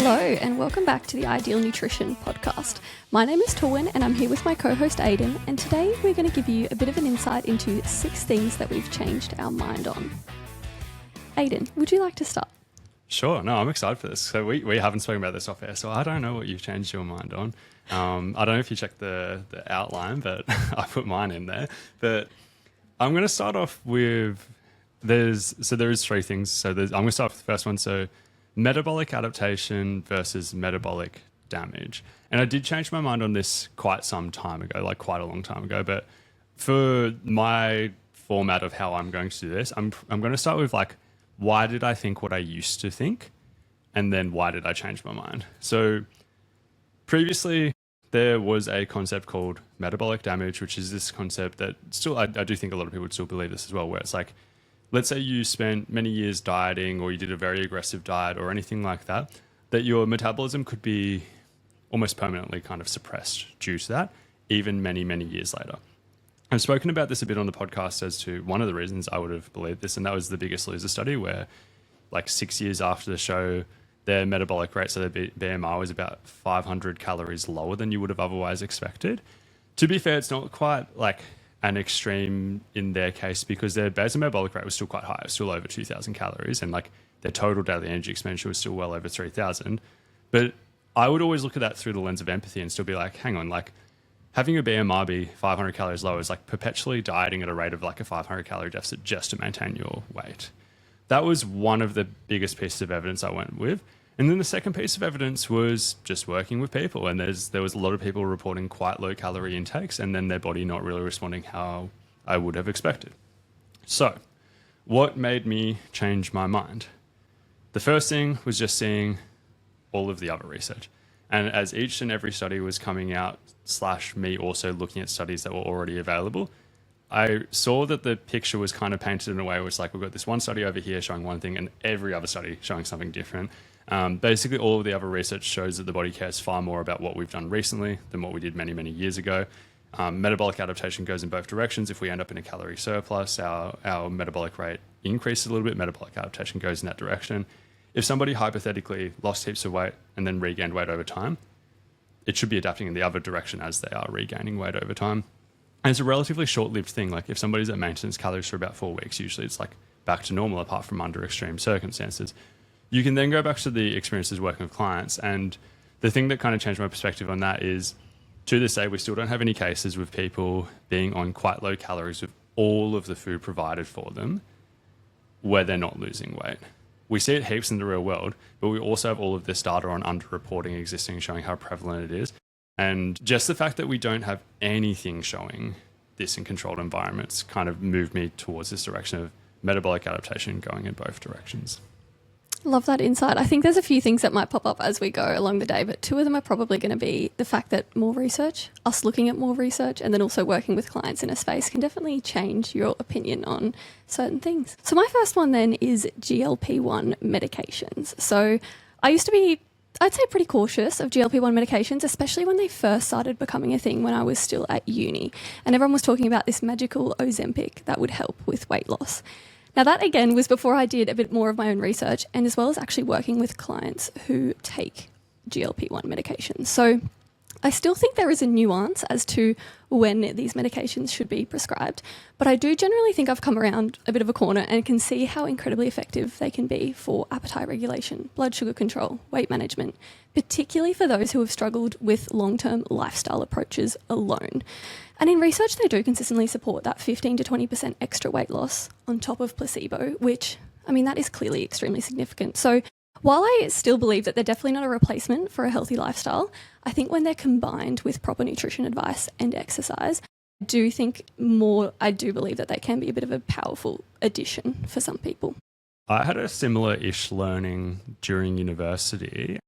Hello and welcome back to the Ideal Nutrition podcast. My name is Torwen and I'm here with my co-host Aidan, and today we're going to give you a bit of an insight into 6 things that we've changed our mind on. Aidan, would you like to start? Sure. No, I'm excited for this. So we haven't spoken about this off air, so I don't know what you've changed your mind on. I don't know if you checked the outline, but I put mine in there. But I'm going to start off with, there is 3 things. So I'm going to start with the first one. So metabolic adaptation versus metabolic damage. And I did change my mind on this quite some time ago, like quite a long time ago. But for my format of how I'm going to do this, I'm going to start with like, why did I think what I used to think? And then why did I change my mind? So previously there was a concept called metabolic damage, which is this concept that still, I do think a lot of people would still believe this as well, where it's like, let's say you spent many years dieting or you did a very aggressive diet or anything like that, that your metabolism could be almost permanently kind of suppressed due to that, even many, many years later. I've spoken about this a bit on the podcast as to one of the reasons I would have believed this, and that was the Biggest Loser study, where like 6 years after the show, their metabolic rate, so their BMR was about 500 calories lower than you would have otherwise expected. To be fair, it's not quite like an extreme in their case because their basal metabolic rate was still quite high. It was still over 2,000 calories, and like their total daily energy expenditure was still well over 3,000. But I would always look at that through the lens of empathy and still be like, hang on, like having a BMR be 500 calories lower is like perpetually dieting at a rate of like a 500 calorie deficit just to maintain your weight. That was one of the biggest pieces of evidence I went with. And then the second piece of evidence was just working with people. And there was a lot of people reporting quite low calorie intakes and then their body not really responding how I would have expected. So what made me change my mind? The first thing was just seeing all of the other research. And as each and every study was coming out, / me also looking at studies that were already available, I saw that the picture was kind of painted in a way where it's like, we've got this one study over here showing one thing and every other study showing something different. Basically, all of the other research shows that the body cares far more about what we've done recently than what we did many, many years ago. Metabolic adaptation goes in both directions. If we end up in a calorie surplus, our metabolic rate increases a little bit. Metabolic adaptation goes in that direction. If somebody hypothetically lost heaps of weight and then regained weight over time, it should be adapting in the other direction as they are regaining weight over time. And it's a relatively short-lived thing. Like if somebody's at maintenance calories for about 4 weeks, usually it's like back to normal apart from under extreme circumstances. You can then go back to the experiences working with clients. And the thing that kind of changed my perspective on that is, to this day, we still don't have any cases with people being on quite low calories with all of the food provided for them where they're not losing weight. We see it heaps in the real world, but we also have all of this data on underreporting existing, showing how prevalent it is. And just the fact that we don't have anything showing this in controlled environments kind of moved me towards this direction of metabolic adaptation going in both directions. Love that insight. I think there's a few things that might pop up as we go along the day, but 2 of them are probably going to be the fact that more research, us looking at more research, and then also working with clients in a space can definitely change your opinion on certain things. So my first one then is GLP-1 medications. So I used to be, I'd say, pretty cautious of GLP-1 medications, especially when they first started becoming a thing when I was still at uni. And everyone was talking about this magical Ozempic that would help with weight loss. Now that again was before I did a bit more of my own research and as well as actually working with clients who take GLP-1 medications. So I still think there is a nuance as to when these medications should be prescribed, but I do generally think I've come around a bit of a corner and can see how incredibly effective they can be for appetite regulation, blood sugar control, weight management, particularly for those who have struggled with long-term lifestyle approaches alone. And in research, they do consistently support that 15 to 20% extra weight loss on top of placebo, which, I mean, that is clearly extremely significant. So while I still believe that they're definitely not a replacement for a healthy lifestyle, I think when they're combined with proper nutrition advice and exercise, I do believe that they can be a bit of a powerful addition for some people. I had a similar-ish learning during university.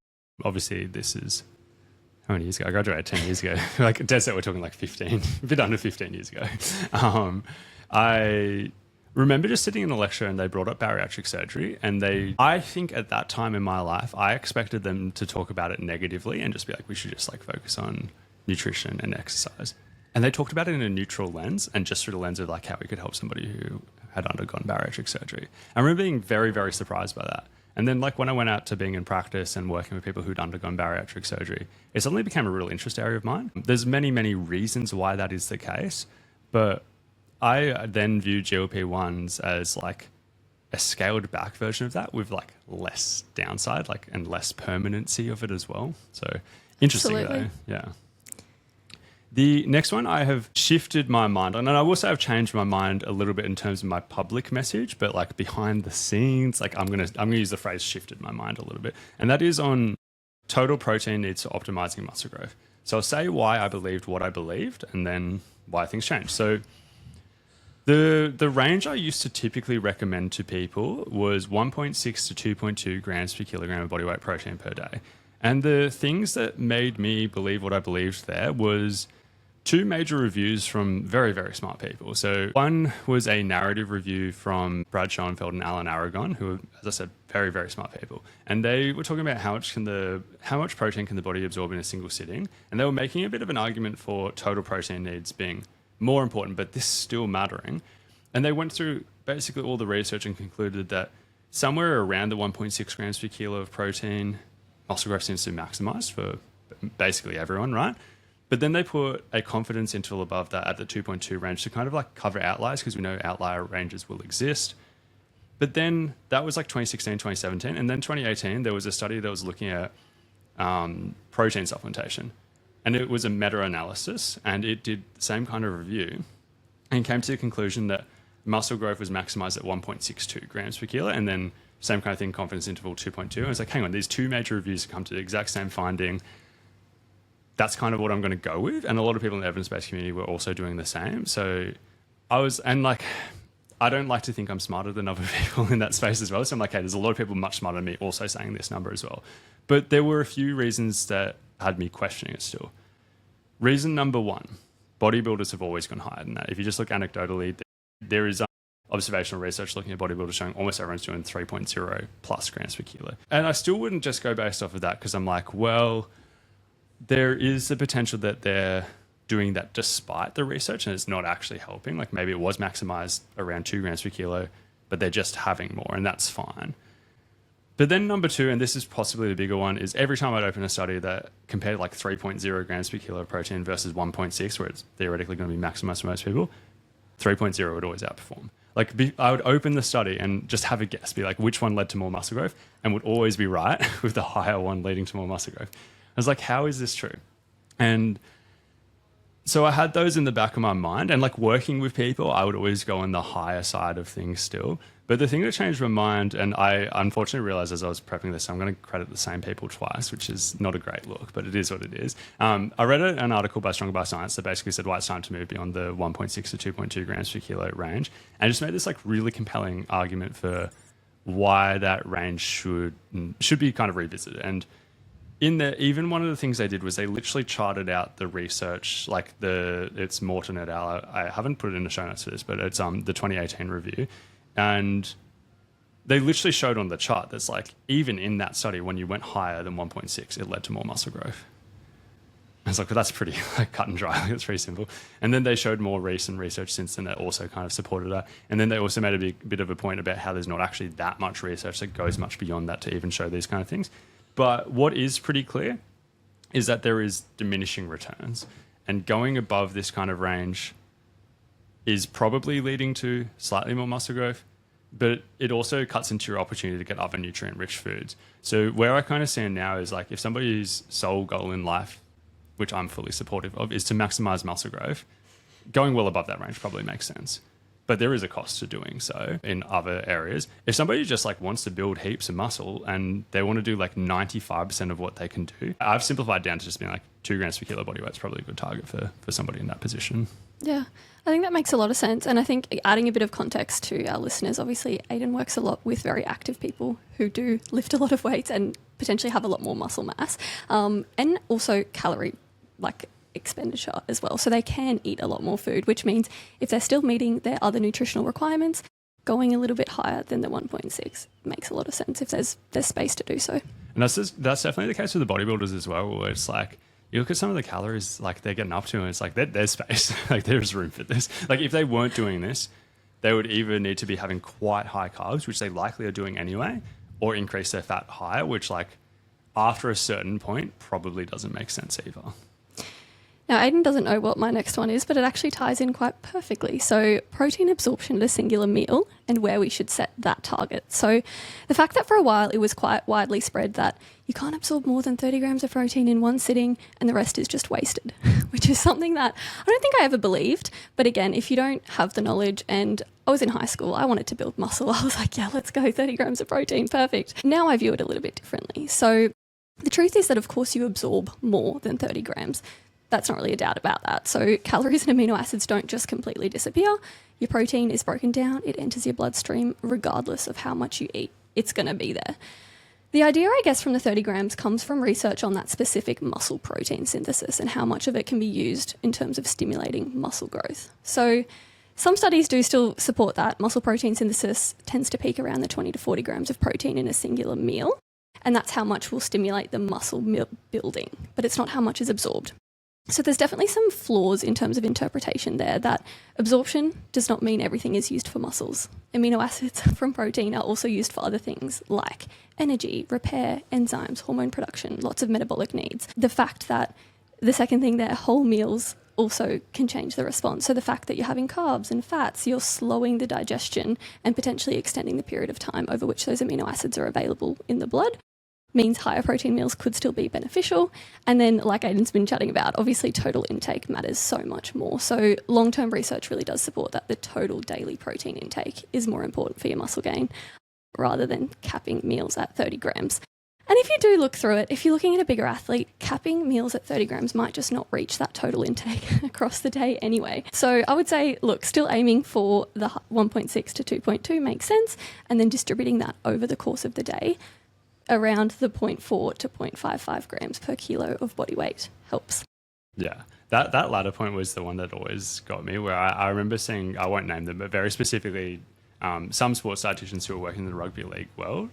Obviously, this is how many years ago? I graduated 10 years ago. Like, dead set, we're talking like 15, a bit under 15 years ago. I remember just sitting in a lecture and they brought up bariatric surgery, and I think at that time in my life, I expected them to talk about it negatively and just be like, we should just like focus on nutrition and exercise. And they talked about it in a neutral lens and just through the lens of like how we could help somebody who had undergone bariatric surgery. I remember being very, very surprised by that. And then like when I went out to being in practice and working with people who'd undergone bariatric surgery, it suddenly became a real interest area of mine. There's many, many reasons why that is the case, but I then view GLP-1s as like a scaled back version of that with like less downside, like, and less permanency of it as well. So interesting though. Yeah. The next one, I have shifted my mind on, and I will say I've changed my mind a little bit in terms of my public message, but like behind the scenes, like I'm gonna use the phrase shifted my mind a little bit, and that is on total protein needs for optimizing muscle growth. So I'll say why I believed what I believed, and then why things changed. So the range I used to typically recommend to people was 1.6 to 2.2 grams per kilogram of body weight protein per day. And the things that made me believe what I believed there was two major reviews from very, very smart people. So one was a narrative review from Brad Schoenfeld and Alan Aragon, who are, as I said, very, very smart people. And they were talking about how much protein can the body absorb in a single sitting. And they were making a bit of an argument for total protein needs being more important, but this still mattering. And they went through basically all the research and concluded that somewhere around the 1.6 grams per kilo of protein, muscle growth seems to be maximized for basically everyone, right? But then they put a confidence interval above that at the 2.2 range to kind of like cover outliers, because we know outlier ranges will exist. But then that was like 2016, 2017. And then 2018, there was a study that was looking at protein supplementation. And it was a meta-analysis, and it did the same kind of review and came to the conclusion that muscle growth was maximized at 1.62 grams per kilo, and then same kind of thing, confidence interval 2.2. And it's like, hang on, these two major reviews come to the exact same finding. That's kind of what I'm going to go with. And a lot of people in the evidence-based community were also doing the same. So I don't like to think I'm smarter than other people in that space as well. So I'm like, hey, there's a lot of people much smarter than me also saying this number as well. But there were a few reasons that had me questioning it still. Reason number one, bodybuilders have always gone higher than that. If you just look anecdotally, there is observational research looking at bodybuilders showing almost everyone's doing 3.0 plus grams per kilo. And I still wouldn't just go based off of that, because I'm like, well, there is the potential that they're doing that despite the research and it's not actually helping. Like maybe it was maximized around 2 grams per kilo, but they're just having more, and that's fine. But then number two, and this is possibly the bigger one, is every time I'd open a study that compared like 3.0 grams per kilo of protein versus 1.6, where it's theoretically going to be maximized for most people, 3.0 would always outperform. Like I would open the study and just have a guess, be like, which one led to more muscle growth, and would always be right with the higher one leading to more muscle growth. I was like, how is this true? And so I had those in the back of my mind, and like working with people, I would always go on the higher side of things still. But the thing that changed my mind, and I unfortunately realized as I was prepping this, I'm going to credit the same people twice, which is not a great look, but it is what it is. I read an article by Stronger by Science that basically said why it's time to move beyond the 1.6 to 2.2 grams per kilo range, and just made this like really compelling argument for why that range should be kind of revisited. And in there, even one of the things they did was they literally charted out the research, like it's Morton et al. I haven't put it in the show notes for this, but it's the 2018 review. And they literally showed on the chart that's like, even in that study, when you went higher than 1.6, it led to more muscle growth. I was like, well, that's pretty like cut and dry. It's pretty simple. And then they showed more recent research since then that also kind of supported that. And then they also made a bit of a point about how there's not actually that much research that goes much beyond that to even show these kind of things. But what is pretty clear is that there is diminishing returns. And going above this kind of range is probably leading to slightly more muscle growth, but it also cuts into your opportunity to get other nutrient-rich foods. So where I kind of stand now is like, if somebody's sole goal in life, which I'm fully supportive of, is to maximize muscle growth, going well above that range probably makes sense. But there is a cost to doing so in other areas. If somebody just like wants to build heaps of muscle and they want to do like 95% of what they can do, I've simplified down to just being like 2 grams per kilo body weight is probably a good target for somebody in that position. Yeah, I think that makes a lot of sense. And I think adding a bit of context to our listeners, obviously Aidan works a lot with very active people who do lift a lot of weights and potentially have a lot more muscle mass, and also calorie expenditure as well. So they can eat a lot more food, which means if they're still meeting their other nutritional requirements, going a little bit higher than the 1.6 makes a lot of sense if there's space to do so. And that's definitely the case with the bodybuilders as well, where it's like, you look at some of the calories like they're getting up to, and it's like there's space. Like there's room for this. Like if they weren't doing this, they would either need to be having quite high carbs, which they likely are doing anyway, or increase their fat higher, which like after a certain point probably doesn't make sense either. Now, Aidan doesn't know what my next one is, but it actually ties in quite perfectly. So protein absorption at a singular meal and where we should set that target. So the fact that for a while it was quite widely spread that you can't absorb more than 30 grams of protein in one sitting and the rest is just wasted, which is something that I don't think I ever believed. But again, if you don't have the knowledge, and I was in high school, I wanted to build muscle. I was like, yeah, let's go, 30 grams of protein, perfect. Now I view it a little bit differently. So the truth is that, of course, you absorb more than 30 grams. That's not really a doubt about that. So calories and amino acids don't just completely disappear. Your protein is broken down. It enters your bloodstream regardless of how much you eat. It's going to be there. The idea, I guess, from the 30 grams comes from research on that specific muscle protein synthesis and how much of it can be used in terms of stimulating muscle growth. So some studies do still support that muscle protein synthesis tends to peak around the 20 to 40 grams of protein in a singular meal. And that's how much will stimulate the muscle building, but it's not how much is absorbed. So there's definitely some flaws in terms of interpretation there, that absorption does not mean everything is used for muscles. Amino acids from protein are also used for other things like energy, repair, enzymes, hormone production, lots of metabolic needs. The fact that the second thing there, whole meals also can change the response. So the fact that you're having carbs and fats, you're slowing the digestion and potentially extending the period of time over which those amino acids are available in the blood, means higher protein meals could still be beneficial. And then, like Aidan's been chatting about, obviously total intake matters so much more. So long-term research really does support that the total daily protein intake is more important for your muscle gain rather than capping meals at 30 grams. And if you do look through it, if you're looking at a bigger athlete, capping meals at 30 grams might just not reach that total intake across the day anyway. So I would say, look, still aiming for the 1.6 to 2.2 makes sense, and then distributing that over the course of the day around the 0.4 to 0.55 grams per kilo of body weight helps. Yeah, that latter point was the one that always got me, where I remember seeing, I won't name them, but very specifically some sports dietitians who are working in the rugby league world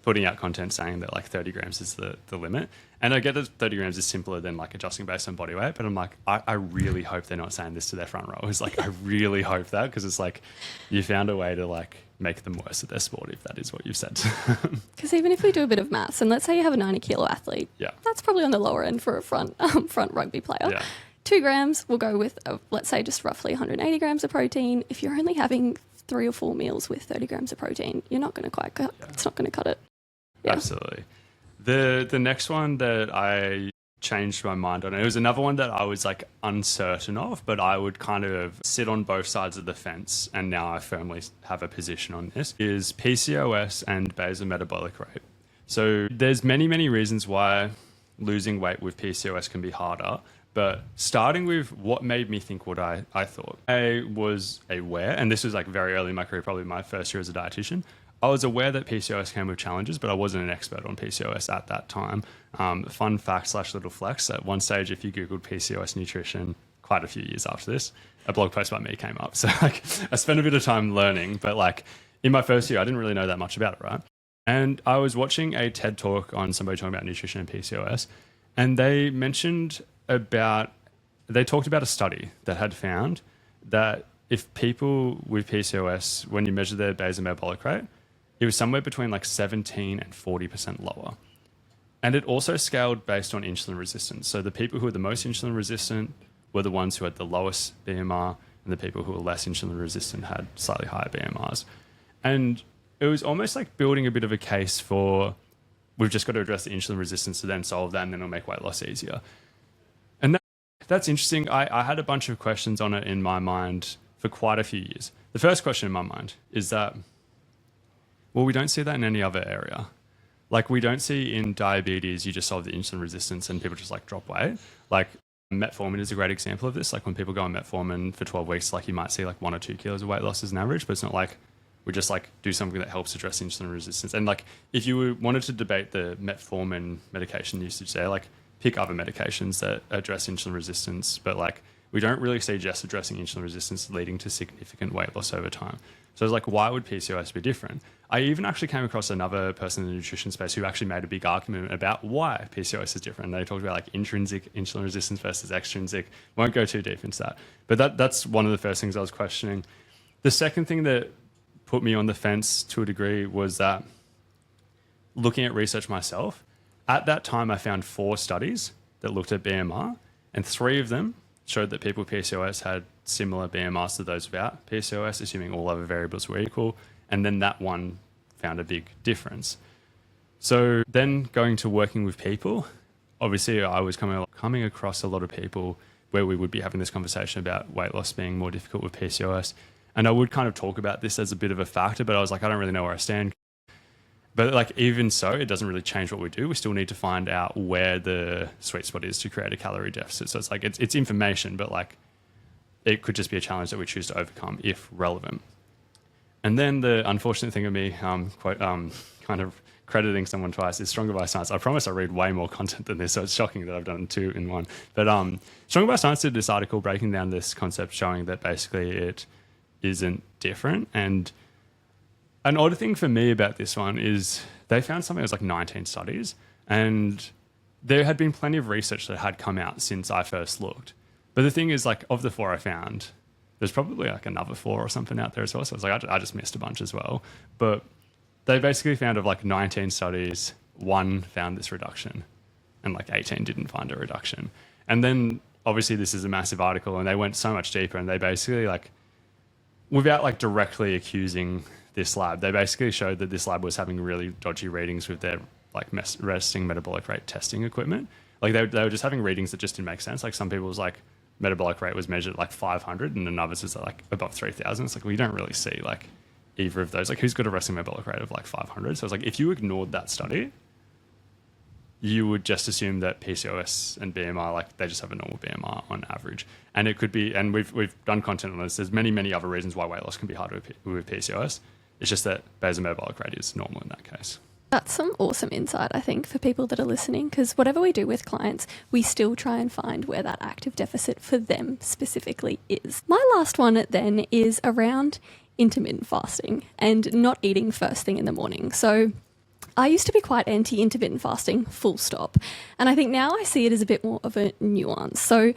putting out content saying that like 30 grams is the limit. And I get that 30 grams is simpler than like adjusting based on body weight, but I'm like, I really hope they're not saying this to their front rowers. Like, I really hope that, because it's like you found a way to like make them worse at their sport if that is what you've said. Because even if we do a bit of maths, and let's say you have a 90 kilo athlete, yeah, that's probably on the lower end for a front rugby player. Yeah. 2 grams, we'll go with, let's say, just roughly 180 grams of protein. If you're only having 3 or 4 meals with 30 grams of protein, you're not going to quite cut. Yeah. It's not going to cut it. Yeah. Absolutely. The next one that I changed my mind on, it was another one that I was like uncertain of, but I would kind of sit on both sides of the fence, and now I firmly have a position on this, is PCOS and basal metabolic rate. So there's many reasons why losing weight with PCOS can be harder, but starting with what made me think what I thought. I was aware, and this was like very early in my career, probably my first year as a dietitian, I was aware that PCOS came with challenges, but I wasn't an expert on PCOS at that time. Fun fact / little flex, at one stage, if you Googled PCOS nutrition, quite a few years after this, a blog post by me came up. So like, I spent a bit of time learning, but like in my first year, I didn't really know that much about it, right? And I was watching a TED talk on somebody talking about nutrition and PCOS, and they talked about a study that had found that if people with PCOS, when you measure their basal metabolic rate, it was somewhere between like 17 and 40% lower. And it also scaled based on insulin resistance. So the people who were the most insulin resistant were the ones who had the lowest BMR, and the people who were less insulin resistant had slightly higher BMRs. And it was almost like building a bit of a case for, we've just got to address the insulin resistance to then solve that, and then it'll make weight loss easier. And that's interesting. I had a bunch of questions on it in my mind for quite a few years. The first question in my mind is that, well, we don't see that in any other area. Like, we don't see in diabetes, you just solve the insulin resistance and people just like drop weight. Like, metformin is a great example of this. Like, when people go on metformin for 12 weeks, like you might see like 1 or 2 kilos of weight loss as an average, but it's not like we just like do something that helps address insulin resistance. And like, if you wanted to debate the metformin medication usage there, like pick other medications that address insulin resistance, but like we don't really see just addressing insulin resistance leading to significant weight loss over time. So I was like, why would PCOS be different? I even actually came across another person in the nutrition space who actually made a big argument about why PCOS is different. They talked about like intrinsic insulin resistance versus extrinsic. Won't go too deep into that. But that's one of the first things I was questioning. The second thing that put me on the fence to a degree was that looking at research myself, at that time I found 4 studies that looked at BMR, and 3 of them showed that people with PCOS had similar BMRs to those without PCOS, assuming all other variables were equal, and then that one found a big difference. So then going to working with people, obviously I was coming across a lot of people where we would be having this conversation about weight loss being more difficult with PCOS. And I would kind of talk about this as a bit of a factor, but I was like, I don't really know where I stand. But like, even so, it doesn't really change what we do. We still need to find out where the sweet spot is to create a calorie deficit. So it's like, it's information, but like, it could just be a challenge that we choose to overcome if relevant. And then the unfortunate thing of me, kind of crediting someone twice, is Stronger by Science. I promise I read way more content than this, so it's shocking that I've done 2 in 1. But Stronger by Science did this article breaking down this concept, showing that basically it isn't different. And an odd thing for me about this one is they found something that was like 19 studies, and there had been plenty of research that had come out since I first looked. But the thing is, like, of the 4 I found, there's probably like another 4 or something out there as well. So I was like, I just missed a bunch as well. But they basically found of like 19 studies, 1 found this reduction and like 18 didn't find a reduction. And then obviously this is a massive article, and they went so much deeper, and they basically, like, without like directly accusing this lab, they basically showed that this lab was having really dodgy readings with their like resting metabolic rate testing equipment. Like they were just having readings that just didn't make sense. Like some people's like metabolic rate was measured at like 500, and then others is like above 3,000. It's like, we don't really see like either of those. Like, who's got a resting metabolic rate of like 500? So it's like, if you ignored that study, you would just assume that PCOS and BMR, like, they just have a normal BMR on average. And it could be, and we've done content on this, there's many other reasons why weight loss can be harder with PCOS. It's just that basal metabolic rate is normal in that case. That's some awesome insight, I think, for people that are listening, because whatever we do with clients, we still try and find where that active deficit for them specifically is. My last one then is around intermittent fasting and not eating first thing in the morning. So I used to be quite anti-intermittent fasting, full stop. And I think now I see it as a bit more of a nuance. So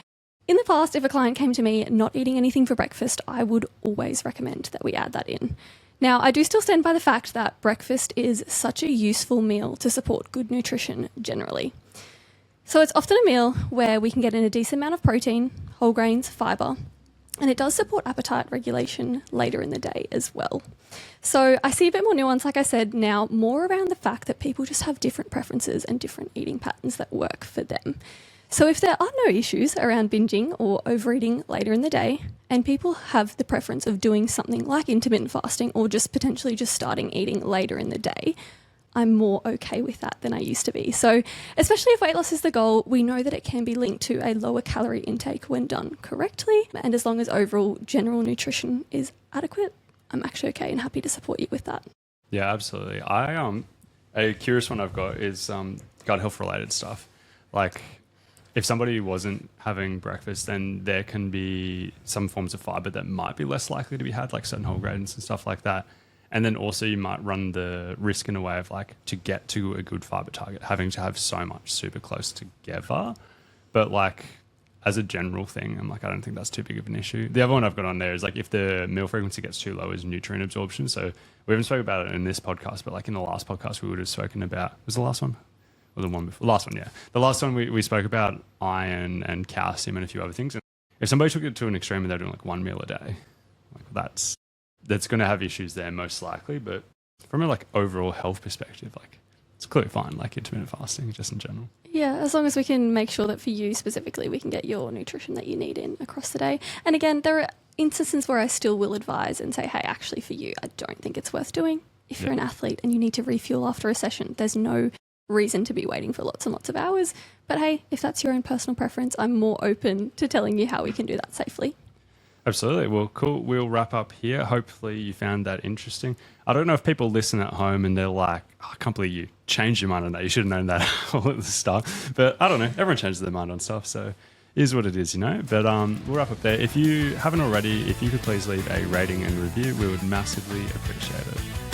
in the past, if a client came to me not eating anything for breakfast, I would always recommend that we add that in. Now, I do still stand by the fact that breakfast is such a useful meal to support good nutrition generally. So it's often a meal where we can get in a decent amount of protein, whole grains, fibre, and it does support appetite regulation later in the day as well. So I see a bit more nuance, like I said, now more around the fact that people just have different preferences and different eating patterns that work for them. So if there are no issues around binging or overeating later in the day, and people have the preference of doing something like intermittent fasting or just potentially just starting eating later in the day, I'm more okay with that than I used to be. So especially if weight loss is the goal, we know that it can be linked to a lower calorie intake when done correctly. And as long as overall general nutrition is adequate, I'm actually okay and happy to support you with that. Yeah, absolutely. A curious one I've got is gut health related stuff. Like, if somebody wasn't having breakfast, then there can be some forms of fiber that might be less likely to be had, like certain whole grains and stuff like that. And then also you might run the risk in a way of, like, to get to a good fiber target, having to have so much super close together. But like, as a general thing, I'm like, I don't think that's too big of an issue. The other one I've got on there is like, if the meal frequency gets too low, is nutrient absorption. So we haven't spoken about it in this podcast, but like in the last podcast, we would have spoken about, was the last one? Or the one before? Last one, yeah. The last one we spoke about iron and calcium and a few other things. And if somebody took it to an extreme and they're doing like 1 meal a day, like that's going to have issues there most likely. But from a like overall health perspective, like it's clearly fine, like intermittent fasting just in general. Yeah, as long as we can make sure that for you specifically, we can get your nutrition that you need in across the day. And again, there are instances where I still will advise and say, hey, actually for you, I don't think it's worth doing. If you're an athlete and you need to refuel after a session, there's no reason to be waiting for lots and lots of hours. But hey, if that's your own personal preference, I'm more open to telling you how we can do that safely. Absolutely. Well, cool. We'll wrap up here. Hopefully you found that interesting. I don't know if people listen at home and they're like, oh, I can't believe you changed your mind on that. You should have known that all at the start. But I don't know. Everyone changes their mind on stuff. So it is what it is, you know. But we'll wrap up there. If you haven't already, if you could please leave a rating and review, we would massively appreciate it.